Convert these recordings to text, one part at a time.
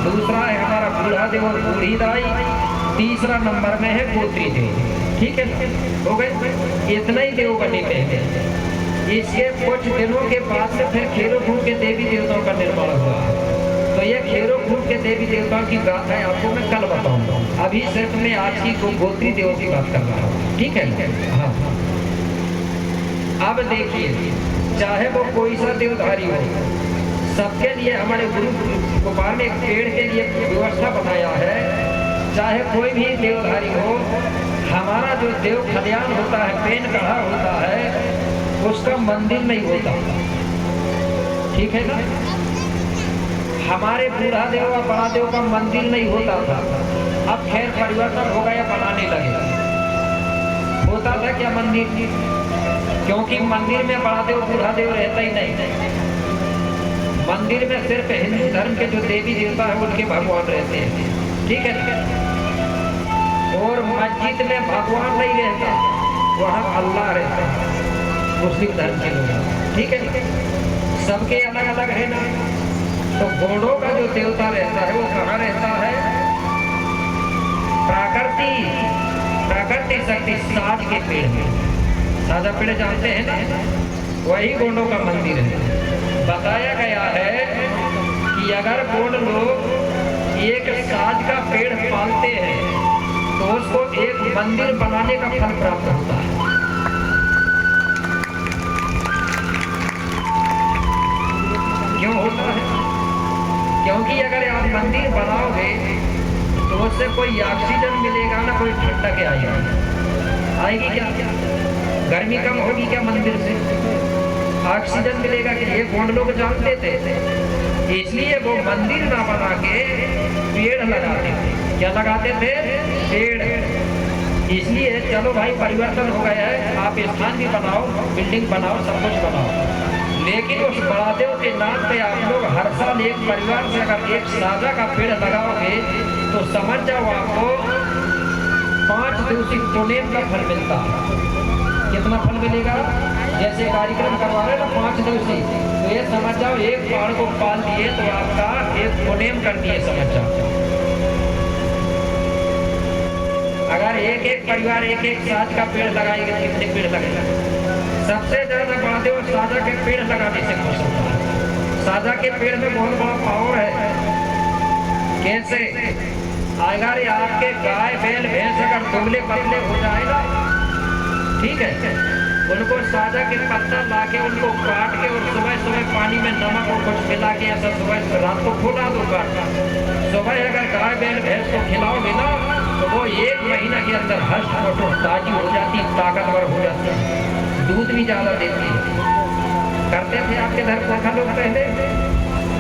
दूसरा है हमारा बूढ़ा देव और बूढ़ी दाई, तीसरा नंबर में है गोत्री देव। ठीक है, हो गए इतना ही देव बने थे। इसके कुछ दिनों के बाद से फिर खेरों के देवी देवताओं का निर्माण हुआ। तो ये खेरों के देवी देवताओं की गाथा है आपको मैं कल बताऊंगा। अभी सिर्फ मैं आज की गोत्री देवों की बात कर रहा हूँ। ठीक है, हाँ। अब देखिए, चाहे वो कोई सा देवधारी हो, सबके लिए हमारे गुरु गोपाल ने एक पेड़ के लिए व्यवस्था बनाया है। चाहे कोई भी देवधारी हो, हमारा जो देव खलियान होता है, पेन कहा होता है, उसका मंदिर नहीं होता। ठीक है ना, हमारे बूढ़ा देव और बड़ा देव का मंदिर नहीं होता था। अब खैर परिवर्तन हो गया, बनाने लगे। होता था क्या मंदिर? क्योंकि मंदिर में बड़ा देव बूढ़ा देव रहता ही नहीं। मंदिर में सिर्फ हिंदू धर्म के जो देवी देवता है उनके भगवान रहते हैं। ठीक है, और मस्जिद में भगवान नहीं रहता, वहाँ अल्लाह रहता है, मुस्लिम धर्म के लोग। ठीक है, सबके अलग अलग है ना। तो घोड़ों का जो देवता रहता है वो कहाँ रहता है? प्राकृतिक शक्ति साज के पेड़ में। साजा पेड़ जानते हैं ना, वही गोंडों का मंदिर है। बताया गया है कि अगर गोंड लोग एक साज का पेड़ पालते हैं तो उसको एक मंदिर बनाने का फल प्राप्त होता है। क्यों होता है? क्योंकि अगर आप मंदिर बनाओगे तो उससे कोई ऑक्सीजन मिलेगा ना, कोई ठंडक आएगी क्या? गर्मी कम होगी क्या मंदिर से? ऑक्सीजन मिलेगा कि ये गोंड लोग जानते थे, इसलिए वो मंदिर ना बना के पेड़ लगाते थे। क्या लगाते थे? पेड़। इसलिए चलो भाई परिवर्तन हो गया है, आप स्थान भी बनाओ, बिल्डिंग बनाओ, सब कुछ बनाओ, लेकिन उस बड़ादेव के नाम पे आप लोग हर साल एक परिवार से अगर एक साजा का पेड़ लगाओगे तो समझ जाओ आपको 5 दिवसीय पुण्य का फल मिलता है। कितना फल मिलेगा? जैसे कार्यक्रम करवा रहे ना 5 दिवसीय, तो ये समझ जाओ एक पहाड़ को पाल दिए तो आपका एक पुण्य कर दिए, समझ जाओ। अगर एक एक परिवार एक एक साज का पेड़ लगाएगा, कितने पेड़ लगेगा? सबसे ज्यादा बड़ादेव साजा के पेड़ लगाने से खुश होता है। साजा के पेड़ में बहुत बड़ा पावर है। कैसे? अगर आपके गाय बैल भैंस अगर दुबले पतले हो जाए ना, ठीक है, उनको साजा के पत्ता लाके उनको काट के और सुबह सुबह पानी में नमक और कुछ मिला के ऐसा सुबह रात को खोला दो काट। सुबह अगर गाय बैल भैंस को खिलाओगे ना तो वो 1 महीना के अंदर हष्ट पुष्ट ताजी हो जाती, ताकतवर हो जाती है, दूध भी ज्यादा देती है। करते थे आपके घर पुरखा लोग पहले,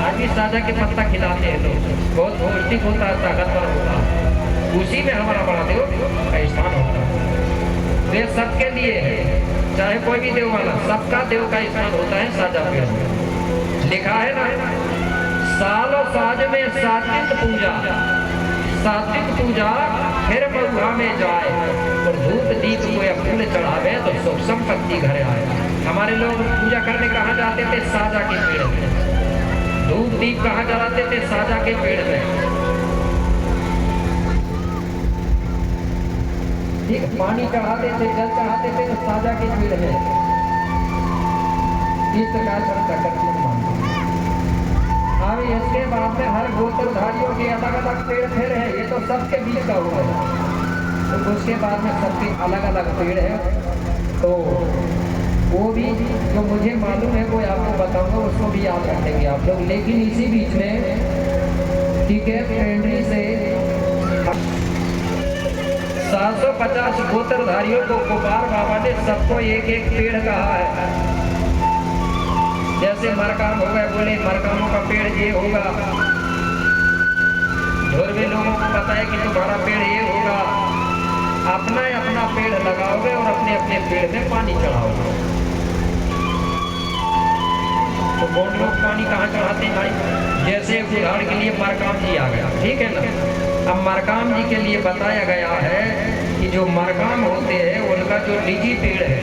आज भी साजा के पत्ता खिलाते हैं लोग, बहुत पौष्टिक होता है, ताकतवर होता है। उसी में हमारा बड़ा देव का स्थान होता है। वे सबके लिए है, चाहे कोई भी देव वाला, सबका देव का स्थान होता है साजा पेड़ में। लिखा है ना, सालों साज में सात्विक पूजा फिर महुआ में जाए और धूप दीप को फूल चढ़ावे तो सुख संपत्ति घर आए। हमारे लोग पूजा करने कहाँ जाते थे? साजा के पेड़ में। धूप दीप कहाँ जलाते थे? साजा के पेड़ में। ठीक, पानी चढ़ाते थे, जल चढ़ाते थे तो साजा के पेड़ में। इस प्रकार से अब इसके बाद में हर गोत्रधारियों के अलग अलग पेड़ फिर है, ये तो सबके बीच का हुआ है। तो उसके बाद में सबके अलग अलग पेड़ है, तो वो भी जो मुझे मालूम है वो आपको बताऊंगा, उसको भी याद रखेंगे आप लोग। लेकिन इसी बीच में ठीक है, पेंड्री से 750 गोत्रधारियों को गोपाल बाबा ने सबको एक एक पेड़ कहा है। जैसे मरकाम हो गए, बोले मरकामों का पेड़ ये होगा, धुरवे लोगों को पता है कि तुम्हारा पेड़ ये होगा। अपना अपना पेड़ लगाओगे और अपने अपने पेड़ में पानी चढ़ाओगे। तो कौन लोग पानी कहाँ चढ़ाते हैं भाई? जैसे उदाहरण के लिए मरकाम जी आ गया, ठीक है ना। अब मरकाम जी के लिए बताया गया है कि जो मरकाम होते हैं उनका जो निजी पेड़ है,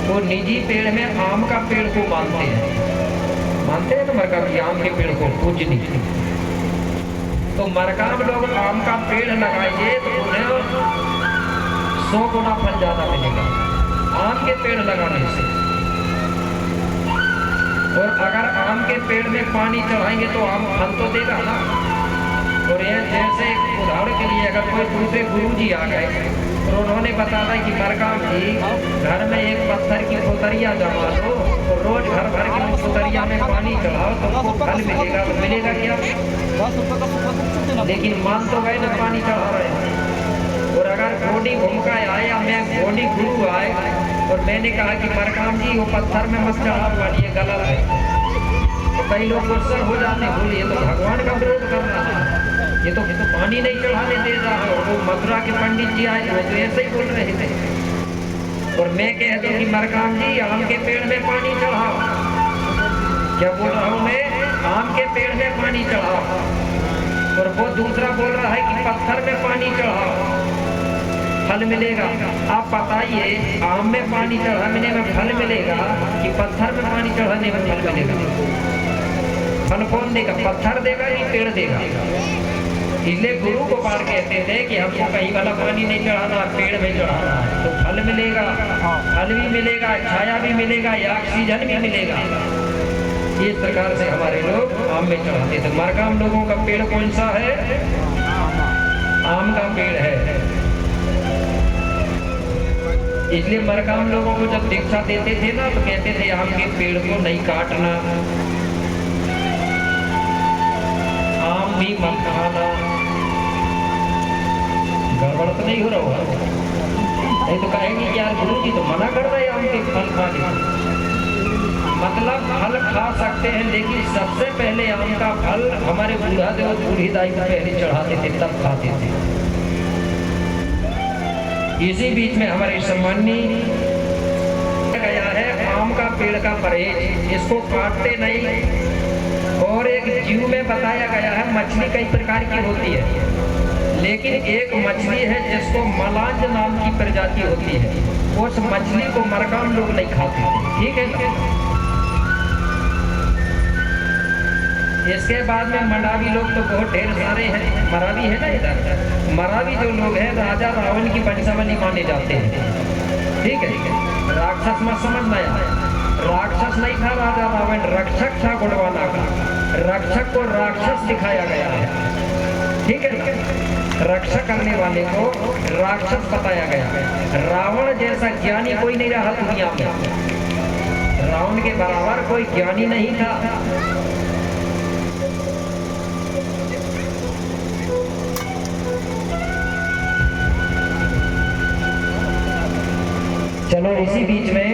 वो निजी पेड़ में आम का पेड़ को मानते हैं ना मरकाम जी, आम के पेड़ को पूजनी। तो मरकाम लोग आम का पेड़ लगाइए तो उन्हें 100 गुना फल ज्यादा मिलेगा आम के पेड़ लगाने से। और अगर आम के पेड़ में पानी चढ़ाएंगे तो आम फल तो देगा ना। और ये जैसे उदाहरण के लिए अगर कोई दूसरे गुरु जी आ गए और उन्होंने बताया कि मरकाम जी घर में एक पत्थर की पुतरिया जमा दो और रोज घर भर की पुतरिया में पानी चढ़ाओ तो उसको फल मिलेगा। तो मिलेगा क्या? लेकिन मान तो गए ना पानी चढ़ा रहे हैं। और अगर घोड़ी भूमिका आए या मैं घोड़ी गुरु आए और मैंने कहा कि मरकाम जी वो पत्थर में मत चढ़ा पानी गलत है, तो कई लोग गुस्सा हो जाते हैं, बोले ये तो भगवान का विरोध कर रहा है, ये तो पानी नहीं चढ़ाने दे रहा है। और वो मथुरा के पंडित जी आए वो तो ऐसे ही बोल रहे थे। और मैं कह दूं कि मरकाम जी आम के पेड़ में पानी चढ़ाओ, क्या बोल रहा हूँ मैं? आम के पेड़ में पानी चढ़ाओ। और वो दूसरा बोल रहा है कि पत्थर में पानी चढ़ाओ फल मिलेगा। आप बताइए आम में पानी चढ़ाने में फल मिलेगा कि पत्थर में पानी चढ़ाने में फल मिलेगा? फल कौन देगा? पत्थर देगा कि पेड़ देगा? इसलिए गुरु को पार कहते थे कि हमको कहीं वाला पानी नहीं चढ़ाना, पेड़ में चढ़ाना है तो फल मिलेगा। फल भी मिलेगा, छाया भी मिलेगा, ऑक्सीजन भी मिलेगा। इस प्रकार से हमारे लोग आम में चढ़ाते थे। मरकाम लोगों का पेड़ कौन सा है? आम का पेड़ है। इसलिए मरकाम लोगों को जब दीक्षा देते थे ना तो कहते थे आम के पेड़ को नहीं काटना, आम भी मत खाना। गड़बड़ तो नहीं हो रहा होगा? नहीं तो कहेंगे कि यार गुरु जी तो मना कर रहे आम के फल खाने। मतलब फल खा सकते हैं लेकिन सबसे पहले आम का फल हमारे बूढ़ा देव बूढ़ी दाई को पहले चढ़ाते थे तब खाते थे। इसी बीच में हमारे सम्मानी गया है आम का पेड़ का परहेज, इसको काटते नहीं। और एक जीव में बताया गया है मछली कई प्रकार की होती है, लेकिन एक मछली है जिसको मलांज नाम की प्रजाति होती है, उस मछली को मरकाम लोग नहीं खाते। ठीक है ना? इसके बाद में मरावी लोग तो बहुत ढेर सारे हैं। मरावी है ना इधर, मरावी जो लोग हैं राजा रावण की वंशावली माने जाते हैं। ठीक है? राक्षस मत समझना है, राक्षस नहीं था राजा रावण, रक्षक था गुणवाना का। रक्षक को राक्षस दिखाया गया है। ठीक है? रक्षा करने वाले को राक्षस बताया गया। रावण जैसा ज्ञानी कोई नहीं रहा दुनिया में, रावण के बराबर कोई ज्ञानी नहीं था। चलो इसी बीच में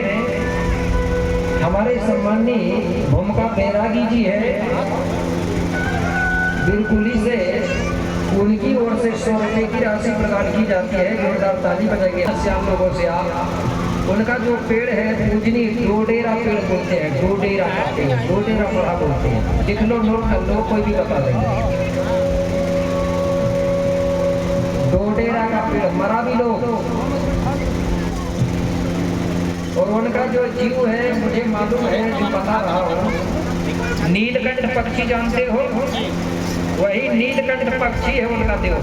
हमारे सम्मानीय भूमिका बैरागी जी है बिरकुली से, उनकी ओर से 100 रुपये की राशि प्रदान की जाती है। जोरदार ताली बजाइए श्याम लोगों से आप। उनका जो पेड़ है पूजनी डोडेरा पेड़ बोलते हैं, डोडेरा का पेड़, डोडेरा पड़ा बोलते हैं। लिख लो, नोट कर लो, कोई भी बता देंगे। डोडेरा का पेड़ मरावी लोग। और उनका जो जीव है मुझे मालूम है, जो बता रहा हूँ, नीलकंठ पक्षी जानते हो? वही नीलकंठ पक्षी है उनका देव।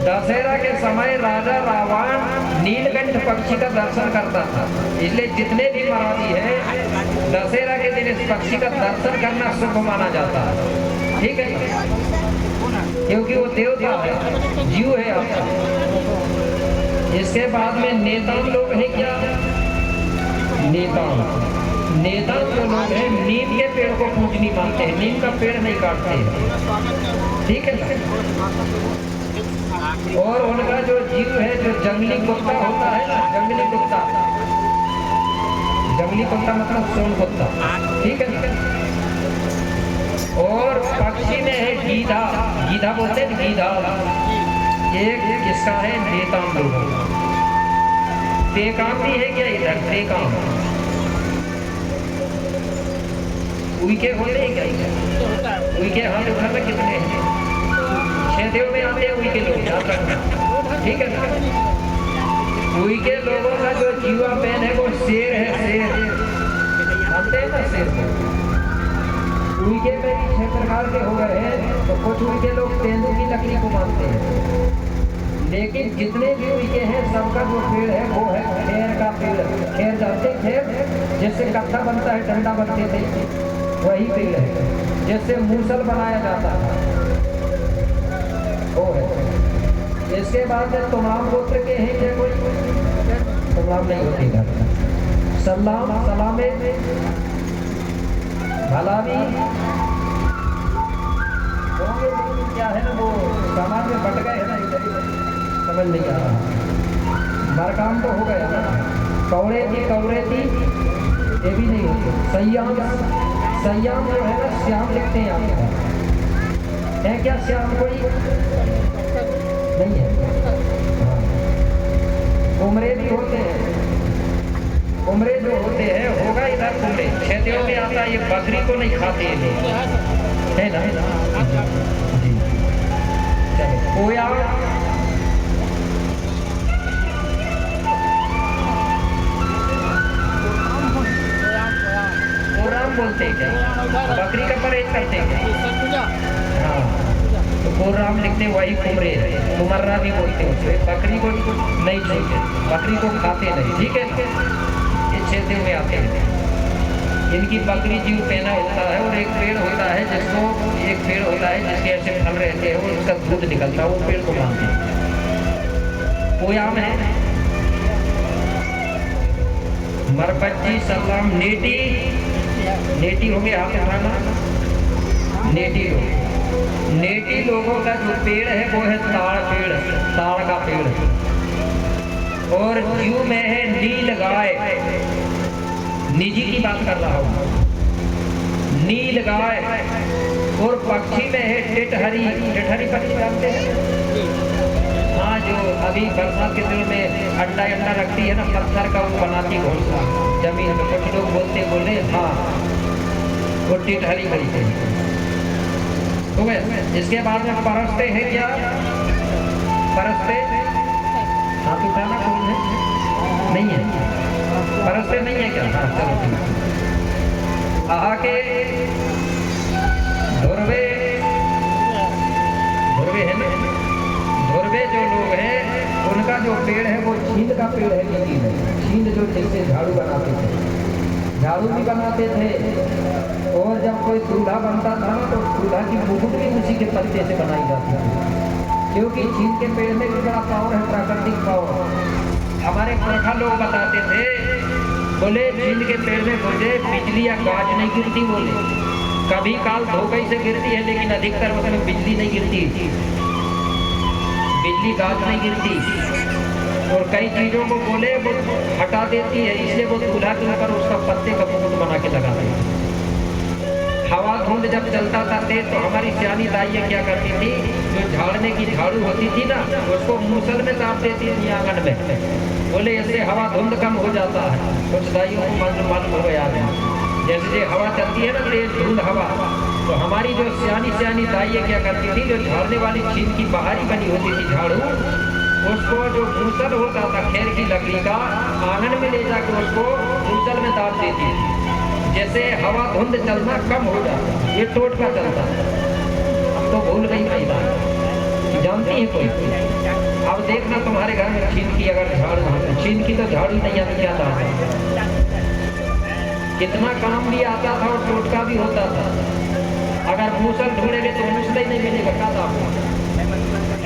दशहरा के समय राजा रावण नीलकंठ पक्षी का दर्शन करता था, इसलिए जितने भी मराठी है दशहरा के दिन इस पक्षी का दर्शन करना शुभ माना जाता है। ठीक है? क्योंकि वो देवता है, जीव है आपका। इसके बाद में नेताम लोग हैं क्या? नेताम जो लोग हैं नीम के पेड़ को पूजनी मानते हैं, नीम का पेड़ नहीं काटते हैं। ठीक है? और उनका जो जीव है जो जंगली कुत्ता होता है ना, जंगली कुत्ता मतलब सोन कुत्ता। ठीक है? और पक्षी में है गीधा, गीधा बोलते हैं गीधा। एक किसका है? नेताम लोगों का। टेकाम भी है क्या इधर? टेकाम उनके होते हैं क्या? उनके हाथ उठाना कितने हैं? 6 देव में आते हैं उनके लोग, याद रखना। ठीक है ना? उनके लोगों का जो जीवा पेन है वो शेर है, शेर जानते हैं ना शेर को? उनके में 6 प्रकार के हो गए हैं। तो कुछ उनके लोग तेंदू की लकड़ी को मानते हैं, लेकिन जितने भी उनके हैं सबका जो पेड़ है वो है खेर का पेड़। खेर जानते खेर, जिससे कत्था बनता है, डंडा बनते थे, वही पेड़ है जिससे मूसल बनाया जाता है, वो है। इसके बाद तुमाम गोत्र के हैं क्या कोई? तुमाम नहीं होती। सलाम सलामे भला भी होंगे, लेकिन क्या है ना वो समाज में बट गए है ना, इधर समझ नहीं आ रहा। मरकाम तो हो गया ना। कौड़े की कौड़े थी, ये भी नहीं होती। सयाम सयाम जो है ना, श्याम लिखते हैं आपके पास है क्या? श्याम कोई नहीं है। उमरे भी होते हैं, उमरे जो होते हैं, होगा इधर उमरे क्षेत्रों में आता है। ये बकरी को नहीं खाते हैं लोग, है ना जी। चलो कोया कोराम बोलते हैं क्या? बकरी का परहेज करते हैं क्या? हाँ, तो कोराम लिखते वही कुमरे है। कुमर्रा भी बोलते हैं उसे। बकरी को नहीं छूते, बकरी को खाते नहीं, ठीक है। ये क्षेत्र में आते हैं। इनकी बकरी जीव पहना होता है और एक पेड़ होता है जिसको, एक पेड़ होता है जिसके ऐसे फल रहते हैं और उसका दूध निकलता है, वो पेड़ को मानते हैं। कोई आम है। मरपच्ची सलाम नेटी, नेटी हो गया, हाथ उठाना। नेटी लोग, नेटी लोगों का जो पेड़ है वो है ताड़ पेड़, ताड़ का पेड़। और जीव में है नील गाय, निजी की बात कर रहा हूँ, नील गाय। और पक्षी में है टिटहरी, टिटहरी पक्षी जानते हैं? हाँ, जो अभी बरसात के दिनों में अंडा रखती है ना, पत्थर का वो बनाती घोंसला जमीन में। कुछ लोग बोले हाँ, वो टिटहरी बोलते हैं। तो इसके बाद में परस्ते हैं क्या? परस्ते हाथ उठाना, कौन है? नहीं है, परस्ते नहीं है क्या? हाँ चलो ठीक। आके धुरवे, धुरवे है ना, धुरवे जो लोग हैं उनका जो पेड़ है वो छींद का पेड़ है। नीति है छींद, जो जिससे झाड़ू बनाते थे, झाड़ू भी बनाते थे। और जब कोई चूल्हा बनता था ना, तो चूल्हा की मुकुट भी उसी के पत्ते से बनाई जाती थी, क्योंकि छींद के पेड़ में भी बड़ा पावर है, प्राकृतिक पावर। हमारे पुरखा लोग बताते थे, बोले छींद के पेड़ में मुझे बिजली या गाज नहीं गिरती, बोले कभी काल धोखे से गिरती है, लेकिन अधिकतर उसमें बिजली नहीं गिरती, बिजली गाज नहीं गिरती। और कई चीजों को बोले वो हटा देती है, इसलिए वो दूल्हा के ऊपर उसका पत्ते का मुकुट बना के लगाते हैं। हवा धुंध जब चलता था तेज, तो हमारी सियानी दाइयाँ क्या करती थी, जो झाड़ने की झाड़ू होती थी ना, उसको मूसल में दाब देती थी आंगन में। बोले इससे हवा धुंध कम हो जाता है। कुछ दाइयों को मालूम हो याद है, जैसे हवा चलती है ना तेज धुंध हवा, तो हमारी जो सियानी दाइयाँ क्या करती थी, जो झाड़ने वाली छीन की बाहरी बनी होती थी झाड़ू, उसको जो मूसल होता था खेर की लकड़ी का, आंगन में ले जाकर उसको मूसल में दाब देती थी, जैसे हवा धुंध चलना कम हो जाता। ये टोटका चलता। अब तो भूल गई महिला, जानती है कोई? अब देखना तुम्हारे घर में छीन की अगर झाड़ू, छीन की तो झाड़ू नहीं आती, क्या था, कितना काम भी आता था और टोटका भी होता था। अगर मूसल ढूंढेंगे तो मूसल ही नहीं मिलेगा, क्या था,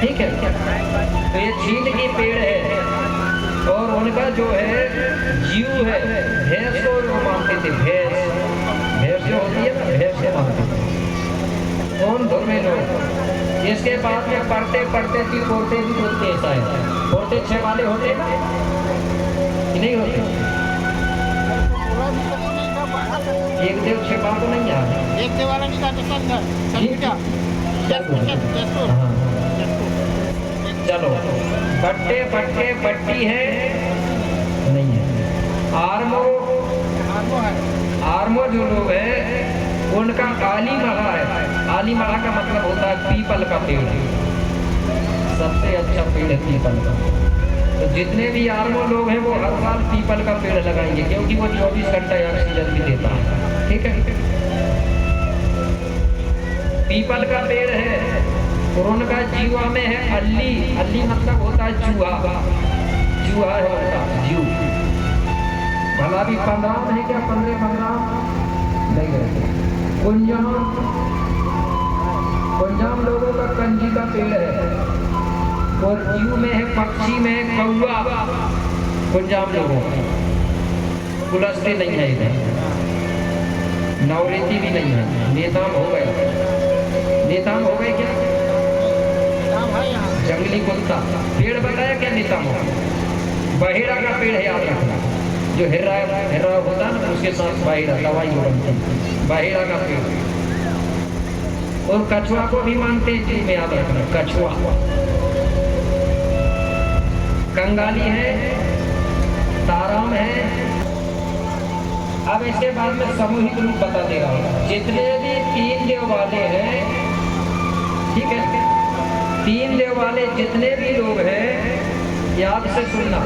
ठीक है। तो ये छीन की पेड़ है और उनका जो है जीव है, भैंस को वो मानते थे, भैंस जो होती है ना, भैंस को मानते थे। कौन धुरवे लोग। इसके बाद में पढ़ते की पोते भी होते हैं, शायद पोते 6 वाले होते ना कि नहीं होते? एक देव 6 तो नहीं याद, एक देव वाला चलो बट्टे बट्टे बट्टी है नहीं है। आर्मो जो लोग है उनका आली मड़ा है। आली मड़ा का मतलब होता है पीपल का पेड़, सबसे अच्छा पेड़ है पीपल का। तो जितने भी आर्मो लोग हैं वो हर साल पीपल का पेड़ लगाएंगे, क्योंकि वो 24 घंटा ऑक्सीजन भी देता है, ठीक है। पीपल का पेड़ है और उनका जीवा में है अल्ली। अल्ली मतलब होता है चूहा, चूहा है उनका जीव। भला भी 15 है क्या, 15 नहीं है। कुंजाम लोगों का कंजी का पेड़ है और जीव में है, पक्षी में है कौवा। कुंजाम लोगों कुलस्ते नहीं है इधर, नवरेती भी नहीं है। नेताम हो गए, नेताम हो गए क्या, जंगली कुत्ता। पेड़ बताया क्या नेताम हो। बहेड़ा का पेड़ है, याद रखना, जो हिर्रा होता है ना उसके साथ बहेड़ा दवाई बनती है, बहेड़ा का पेड़। और कछुआ को भी मानते हैं जी में, याद रखना कछुआ। कंगाली है, ताराम है। अब इसके बाद में सामूहिक रूप बता दे रहा हूँ। जितने भी 3 देव वाले हैं, ठीक है, 3 देव वाले जितने भी लोग हैं, याद से सुनना,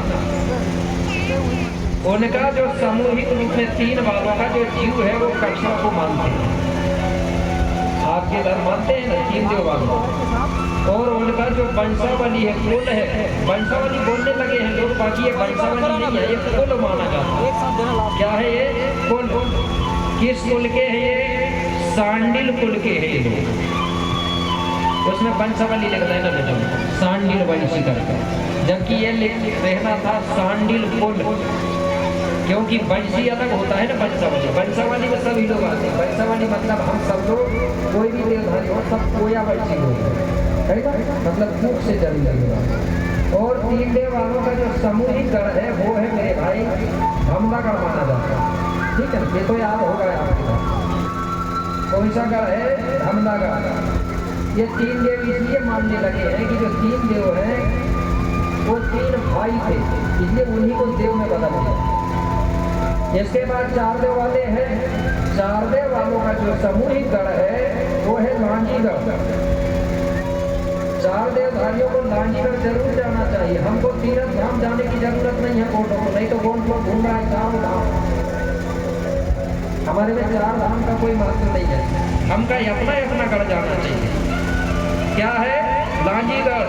उनका जो सामूहिक रूप में 3 वालों का जो जीव है वो कछुआ को मानते हैं। आपके धर्म मानते हैं ना 3 देव वालों। और उनका जो वंशावली है, कुल है, वंशावली बोलने लगे हैं लोग, बाकी ये वंशावली नहीं है, ये कुल माना जाता है। क्या है ये कुल? किस कुल के हैं ये? सांडिल कुल के हैं ये लोग। उसमें वंशावली लिखता है ना बेटा, सांडिल वंशी करके, जबकि ये रहना था सांडिल कुल, क्योंकि वंशी अलग होता है ना वंशावली। वंशावली में सभी लोग आते हैं। वंशावली मतलब हम सब लोग, कोई भी देवधारी हो, सब कोया वंशी हो, मतलब भूख से जल लगेगा। और 3 देव वालों का जो सामूहिक गण है वो है मेरे भाई धमलागढ़ माना जाता है। ठीक है, ये तो याद होगा आपके पास। कौन सा गढ़ है? धमलागढ़। ये 3 देव इसलिए मानने लगे हैं कि जो 3 देव हैं वो 3 भाई थे, इसलिए उन्हीं को देव में बदल दिया। इसके बाद 4 देव वाले हैं। 4 देव वालों का जो सामूहिक गढ़ है वो है लांजीगढ़। 4 देवधारियों को लांजीगढ़ जरूर जाना चाहिए। हमको तीर्थ धाम जाने की जरूरत नहीं है गोंडों को, नहीं तो गोंड घूम रहा है 4 धाम। हमारे में 4 धाम का कोई महत्व नहीं है, हमका अपना गढ़ जाना चाहिए। क्या है? लांजीगढ़।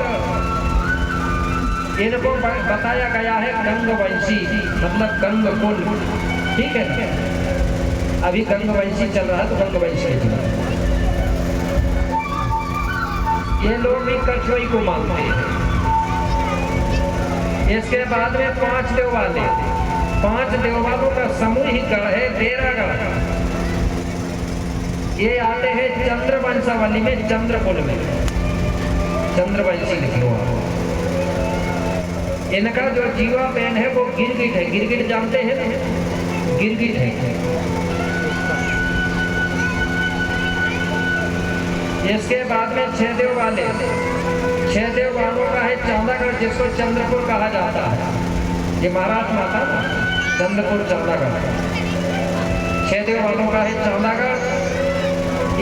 इनको बताया गया है गंगवंशी, मतलब गंग कुल। ठीक है, अभी गंगवंशी चल रहा है तो गंगवंशी। ये लोग भी कछुई को मानते हैं। इसके बाद में 5 देव वाले, 5 देव वालों का सामूहिक गढ़ है डेरागढ़। ये आते हैं चंद्र वंशावली में, चंद्रकुल में, चंद्रवंशी लिख लो आप। इनका जो जीवा पेन है वो गिरगिट है। गिरगिट जानते हैं ना? गिरगिट है। इसके बाद में 6 देव वाले, 6 देव वालों का है चांदागढ़, जिसको चंद्रपुर कहा जाता है। ये महाराज माता ना, चंद्रपुर चांदागढ़। 6 देव वालों का है चांदागढ़।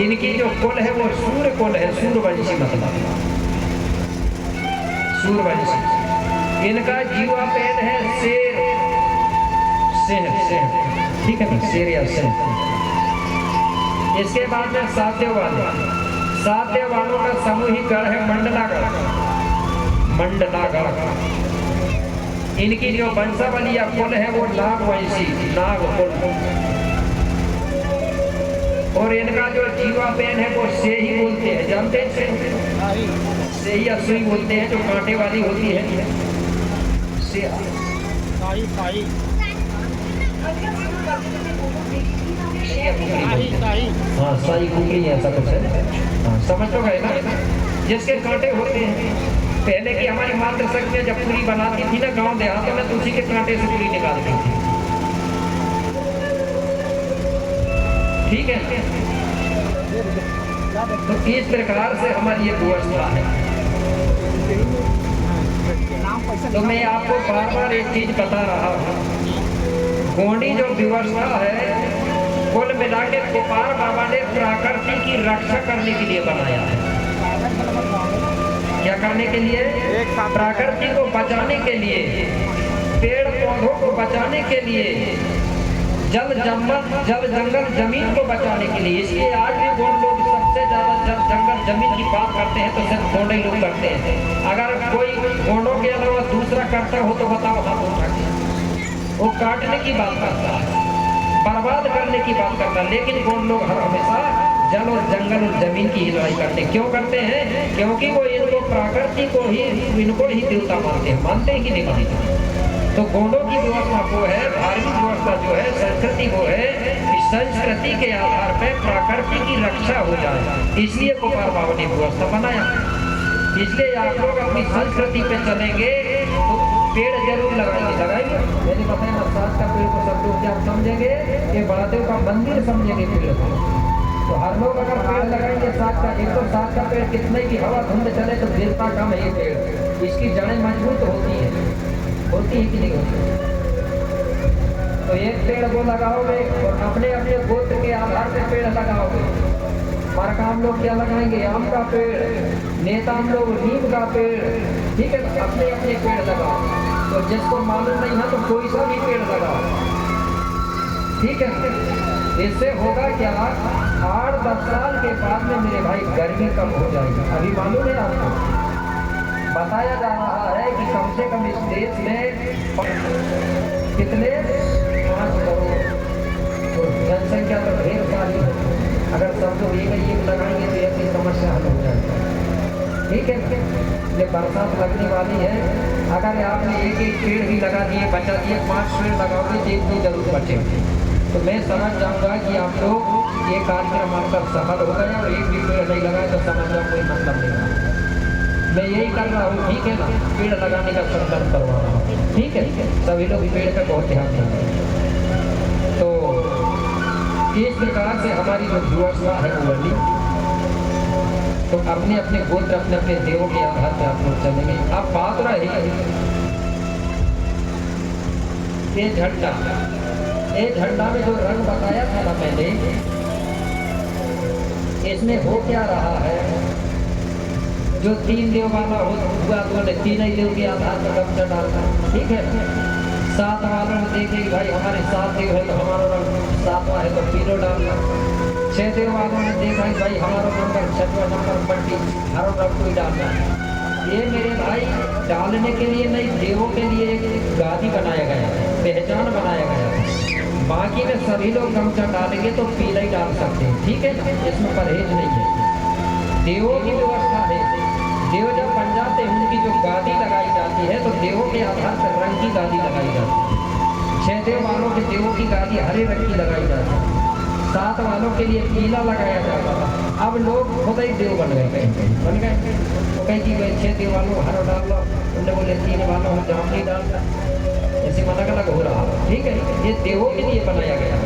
इनकी जो कुल है वो सूर्य कुल है, सूर्यवंशी मतलब सूर्यवंशी। इनका जीवा पेन है शेर, शेर, ठीक है ना, शेर या शेर। इसके बाद में 7 देव वाले, 7 देव वालों का सामूहिक गढ़ है मंडलागढ़। मंडलागढ़। इनकी जो वंशावली या कुल है वो नागवंशी, नाग कुल। और इनका जो जीवा पेन है वो सेही बोलते हैं, जानते हैं? सेही या सुई बोलते हैं, जो कांटे वाली होती है। हाँ, साई कुकड़ी ऐसा कुछ है। हाँ, समझ तो गए ना, जिसके कांटे होते हैं। पहले की हमारी मातृशक्ति जब पूरी बनाती थी ना गांव देहातों में, तो उसी के कांटे से पूरी निकालती थी। ठीक है, तो इस प्रकार से हमारी ये व्यवस्था है। तो मैं आपको बार बार एक चीज बता रहा हूँ, गोंडी जो व्यवस्था है कुल मिला के गोपाल बाबा ने प्रकृति की रक्षा करने के लिए बनाया है। क्या करने के लिए? प्रकृति को बचाने के लिए, पेड़ पौधों को बचाने के लिए, जल जंगल जमीन को बचाने के लिए। इसलिए आज भी गोंड लोग सब सबसे ज्यादा जब जंगल जमीन की बात करते हैं तो सिर्फ गोंडे लोग करते हैं। अगर कोई गोंडों के अलावा दूसरा करता हो तो बताओ हाथ उठा के। वो काटने की बात करता है, बर्बाद करने की बात करता है, लेकिन गोंड लोग हर हमेशा जल और जंगल और जमीन की ही लड़ाई करते हैं। क्यों करते हैं? क्योंकि वो इनको प्रकृति को ही, इनको ही देवता मानते हैं, मानते ही नहीं मानते। तो गोंडों की व्यवस्था वो है, धार्मिक व्यवस्था जो है, संस्कृति वो है कि संस्कृति के आधार पर प्रकृति की रक्षा हो जाए, इसलिए कुमार बाबा ने व्यवस्था बनाया। इसलिए आप लोग अपनी संस्कृति पे चलेंगे तो पेड़ जरूर लगाएंगे। मैंने बताया ना, साज का पेड़ को सब लोग क्या समझेंगे? ये बड़ादेव का मंदिर समझेंगे पेड़ को। तो हर लोग अगर पेड़ लगाएंगे साज का, एक तो साज का पेड़ कितने की हवा धुंध चले तो गिरता कम है ये पेड़, इसकी जड़ें मजबूत होती है कि नहीं होती? तो एक पेड़ वो लगाओगे और अपने अपने गोत्र के आधार पे पेड़ लगाओगे। मरकाम लोग क्या लगाएंगे? आम का पेड़, नेताम लोग नीम का पेड़, ठीक है? अपने अपने पेड़ लगाओ। तो जिसको मालूम नहीं है तो कोई सा भी पेड़ लगाओ, ठीक है? इससे होगा क्या, 8-10 साल के बाद में मेरे भाई गर्मी कम हो जाएगी। अभी मालूम है आपको, बताया जा रहा है कि कम से कम इस देश में कितने 5 करोड़ जनसंख्या तो ढेर सारी है। अगर सब लोग एक लगाएंगे तो ऐसी समस्या हल हो जाएगी, ठीक है? ये बरसात लगने वाली है, अगर आपने एक पेड़ भी लगा दिए, बचा दिए, 5 पेड़ लगाओगे तो एक भी जरूर बचेंगे। तो मैं समझ जाऊँगा कि आप लोग ये कार्यक्रम आपका सफल हो गया और एक भी पेड़ नहीं लगाए तो समझ जाओ कोई मतलब नहीं रहा। मैं यही कर रहा हूँ, ठीक है ना? पेड़ लगाने का संकल्प करवा रहा हूँ, ठीक है? सभी लोग पेड़ का बहुत ध्यान देंगे। तो इस प्रकार से हमारी जो व्यवस्था है वो बनी, तो अपने अपने गोत्र, अपने अपने देवों के आधार पर आप लोग चलेंगे। अब बात रही ये झंडा, ये झंडा में जो रंग बताया था ना मैंने, इसमें हो क्या रहा है? जो 3 देव वाला हुआ तो बोले 3 ही देव के आधार पर गमछा डालता, ठीक है? 7 वालों ने देखे कि भाई हमारे 7 देव है तो हमारा रंग 7वां है तो पीलो डालना। 6 देव वालों ने देखा कि भाई हमारा नंबर 6वां नंबर पट्टी, हर रंग कोई डालना। ये मेरे भाई डालने के लिए नहीं, देवों के लिए एक गादी बनाया गया है, पहचान बनाया गया है। बाकी में सभी लोग गमछा डालेंगे तो पीला ही डाल सकते हैं, ठीक है? इसमें परहेज नहीं है, देवों की व्यवस्था है। देव जब बन जाते हैं उनकी जो गादी लगाई जाती है तो देवों के आधार पर रंग की गादी लगाई जाती है। 6 देव वालों के देवों की गादी हरे रंग की लगाई जाती है, 7 वालों के लिए पीला लगाया जाता था। अब लोग खुद ही देव बन गए, बन गए तो कहीं कि 6 देव वालों हरा डाल लो, उन्होंने बोले 3 वालों में जामुनी डालता, ऐसे अलग अलग हो रहा, ठीक है? ये देवों के लिए बनाया गया।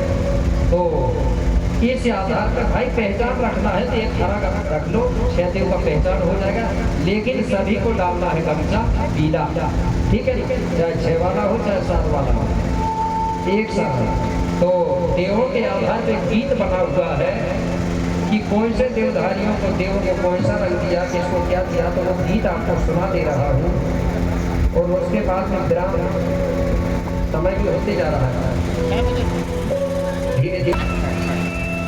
तो इस आधार पर भाई पहचान रखना है तो एक हरा रख लो, 6 देव का पहचान हो जाएगा। लेकिन सभी को डालना है गमछा पीला, ठीक है? चाहे 6 वाला हो चाहे 7 वाला हो, एक साथ। तो देवों के आधार पर गीत बना हुआ है कि कौन से देवधारियों को, देवों को कौन सा रंग दिया, किसको क्या दिया, तो वो गीत आपको सुना दे रहा हूँ। और उसके बाद में विराम, समय भी होते जा रहा है धीरे धीरे।